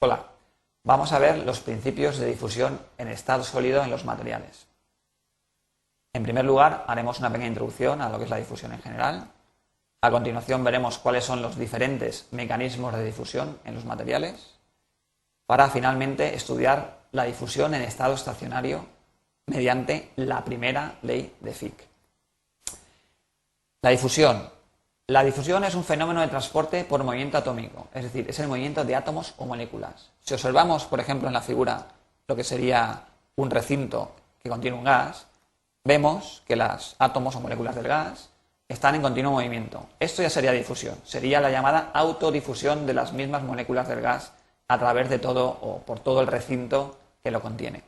Hola, vamos a ver los principios de difusión en estado sólido en los materiales. En primer lugar, haremos una pequeña introducción a lo que es la difusión en general. A continuación veremos cuáles son los diferentes mecanismos de difusión en los materiales, para finalmente estudiar la difusión en estado estacionario mediante la primera ley de Fick. La difusión. La difusión es un fenómeno de transporte por movimiento atómico, es decir, es el movimiento de átomos o moléculas. Si observamos, por ejemplo, en la figura lo que sería un recinto que contiene un gas, vemos que los átomos o moléculas del gas están en continuo movimiento. Esto ya sería difusión, sería la llamada autodifusión de las mismas moléculas del gas a través de todo o por todo el recinto que lo contiene.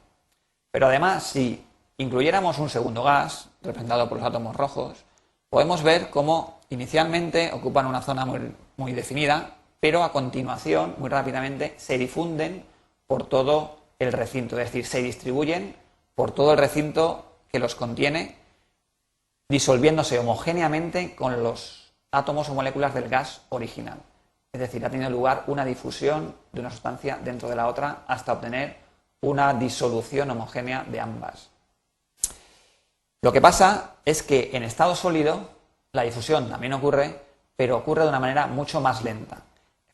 Pero además, si incluyéramos un segundo gas, representado por los átomos rojos, podemos ver cómo inicialmente ocupan una zona muy definida, pero a continuación, muy rápidamente, se difunden por todo el recinto, es decir, se distribuyen por todo el recinto que los contiene, disolviéndose homogéneamente con los átomos o moléculas del gas original. Es decir, ha tenido lugar una difusión de una sustancia dentro de la otra hasta obtener una disolución homogénea de ambas. Lo que pasa es que en estado sólido la difusión también ocurre, pero ocurre de una manera mucho más lenta.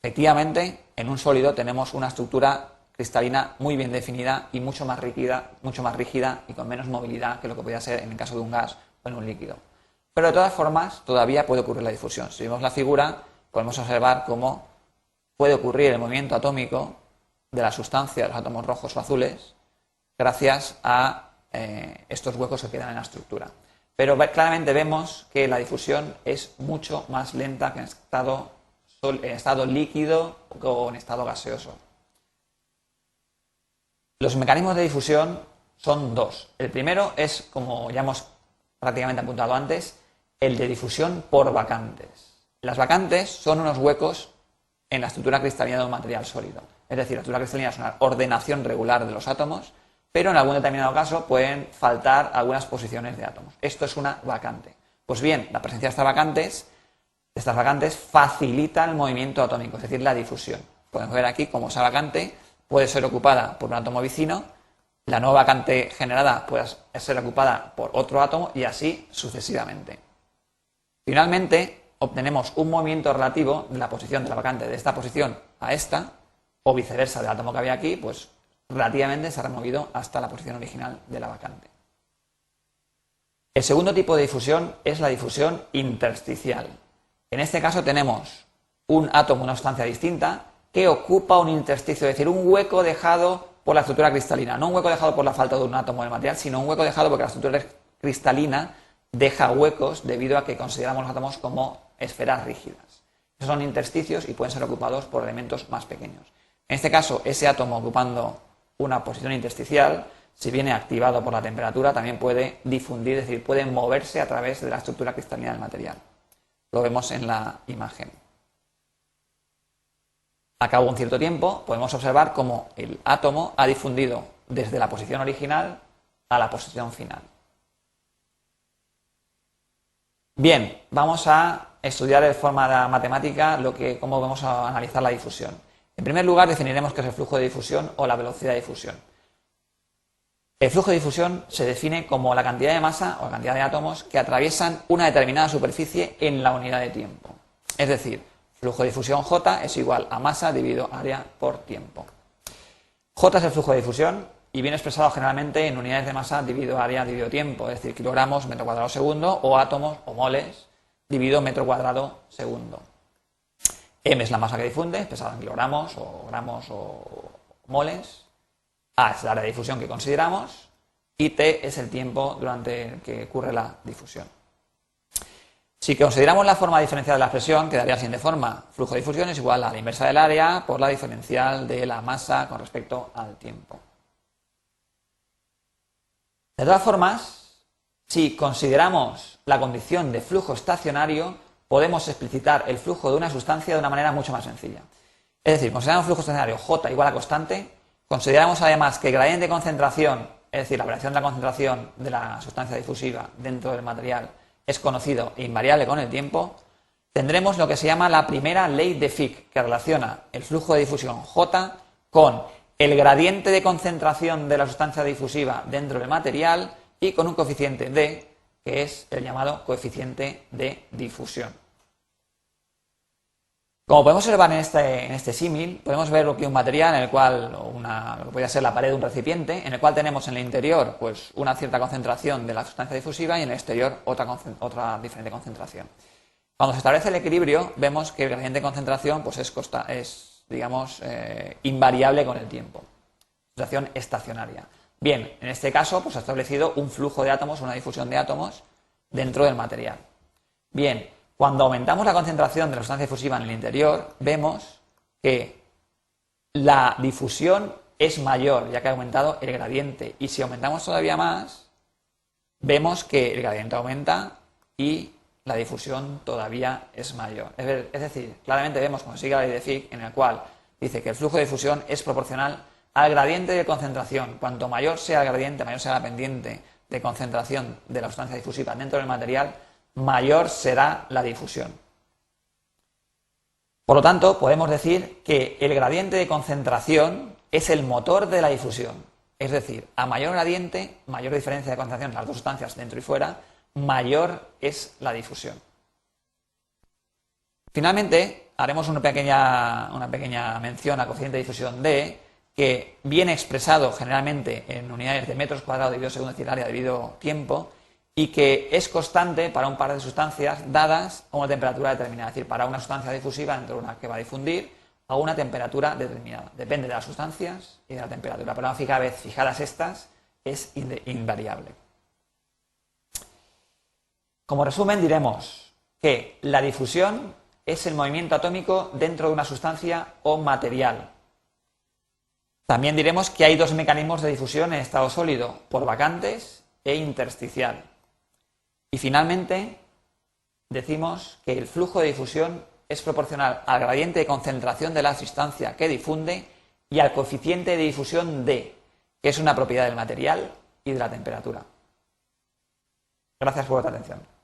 Efectivamente, en un sólido tenemos una estructura cristalina muy bien definida y mucho más rígida y con menos movilidad que lo que podría ser en el caso de un gas o en un líquido. Pero de todas formas, todavía puede ocurrir la difusión. Si vemos la figura, podemos observar cómo puede ocurrir el movimiento atómico de la sustancia de los átomos rojos o azules gracias a estos huecos que quedan en la estructura. Pero claramente vemos que la difusión es mucho más lenta que en estado líquido o en estado gaseoso. Los mecanismos de difusión son dos. El primero es, como ya hemos prácticamente apuntado antes, el de difusión por vacantes. Las vacantes son unos huecos en la estructura cristalina de un material sólido. Es decir, la estructura cristalina es una ordenación regular de los átomos, pero en algún determinado caso pueden faltar algunas posiciones de átomos. Esto es una vacante. Pues bien, la presencia de estas vacantes facilita el movimiento atómico, es decir, la difusión. Podemos ver aquí cómo esa vacante puede ser ocupada por un átomo vecino, la nueva vacante generada puede ser ocupada por otro átomo y así sucesivamente. Finalmente, obtenemos un movimiento relativo de la posición de la vacante de esta posición a esta, o viceversa del átomo que había aquí, pues relativamente se ha removido hasta la posición original de la vacante. El segundo tipo de difusión es la difusión intersticial. En este caso tenemos un átomo, una sustancia distinta, que ocupa un intersticio, es decir, un hueco dejado por la estructura cristalina. No un hueco dejado por la falta de un átomo del material, sino un hueco dejado porque la estructura cristalina deja huecos debido a que consideramos los átomos como esferas rígidas. Esos son intersticios y pueden ser ocupados por elementos más pequeños. En este caso, ese átomo ocupando una posición intersticial, si viene activado por la temperatura, también puede difundir, es decir, puede moverse a través de la estructura cristalina del material. Lo vemos en la imagen. A cabo de un cierto tiempo, podemos observar cómo el átomo ha difundido desde la posición original a la posición final. Bien, vamos a estudiar de forma matemática cómo vamos a analizar la difusión. En primer lugar, definiremos qué es el flujo de difusión o la velocidad de difusión. El flujo de difusión se define como la cantidad de masa o la cantidad de átomos que atraviesan una determinada superficie en la unidad de tiempo. Es decir, flujo de difusión J es igual a masa dividido área por tiempo. J es el flujo de difusión y viene expresado generalmente en unidades de masa dividido área dividido tiempo, es decir, kilogramos metro cuadrado segundo o átomos o moles dividido metro cuadrado segundo. M es la masa que difunde, expresada en kilogramos o gramos o moles. A es el área de difusión que consideramos y T es el tiempo durante el que ocurre la difusión. Si consideramos la forma diferencial de la expresión, quedaría la siguiente forma. Flujo de difusión es igual a la inversa del área por la diferencial de la masa con respecto al tiempo. De todas formas, si consideramos la condición de flujo estacionario, podemos explicitar el flujo de una sustancia de una manera mucho más sencilla. Es decir, consideramos flujo estacionario J igual a constante, consideramos además que el gradiente de concentración, es decir, la variación de la concentración de la sustancia difusiva dentro del material es conocido e invariable con el tiempo, tendremos lo que se llama la primera ley de Fick, que relaciona el flujo de difusión J con el gradiente de concentración de la sustancia difusiva dentro del material y con un coeficiente D, que es el llamado coeficiente de difusión. Como podemos observar en este símil, podemos ver aquí un material en el cual, lo que podría ser la pared de un recipiente, en el cual tenemos en el interior pues, una cierta concentración de la sustancia difusiva y en el exterior otra diferente concentración. Cuando se establece el equilibrio, vemos que el gradiente de concentración pues, es digamos, invariable con el tiempo. Situación estacionaria. Bien, en este caso pues, se ha establecido un flujo de átomos, una difusión de átomos dentro del material. Bien, cuando aumentamos la concentración de la sustancia difusiva en el interior, vemos que la difusión es mayor, ya que ha aumentado el gradiente. Y si aumentamos todavía más, vemos que el gradiente aumenta y la difusión todavía es mayor. Es decir, claramente vemos, como sigue la ley de Fick, en el cual dice que el flujo de difusión es proporcional al gradiente de concentración. Cuanto mayor sea el gradiente, mayor sea la pendiente de concentración de la sustancia difusiva dentro del material, mayor será la difusión. Por lo tanto, podemos decir que el gradiente de concentración es el motor de la difusión. Es decir, a mayor gradiente, mayor diferencia de concentración de las dos sustancias dentro y fuera, mayor es la difusión. Finalmente, haremos una pequeña mención al coeficiente de difusión D, que viene expresado generalmente en unidades de metros cuadrados dividido segundo decir área dividido tiempo, y que es constante para un par de sustancias dadas a una temperatura determinada, es decir, para una sustancia difusiva dentro de una que va a difundir a una temperatura determinada. Depende de las sustancias y de la temperatura, pero una vez fijadas estas, es invariable. Como resumen diremos que la difusión es el movimiento atómico dentro de una sustancia o material. También diremos que hay dos mecanismos de difusión en estado sólido, por vacantes e intersticial. Y finalmente, decimos que el flujo de difusión es proporcional al gradiente de concentración de la sustancia que difunde y al coeficiente de difusión D, que es una propiedad del material y de la temperatura. Gracias por vuestra atención.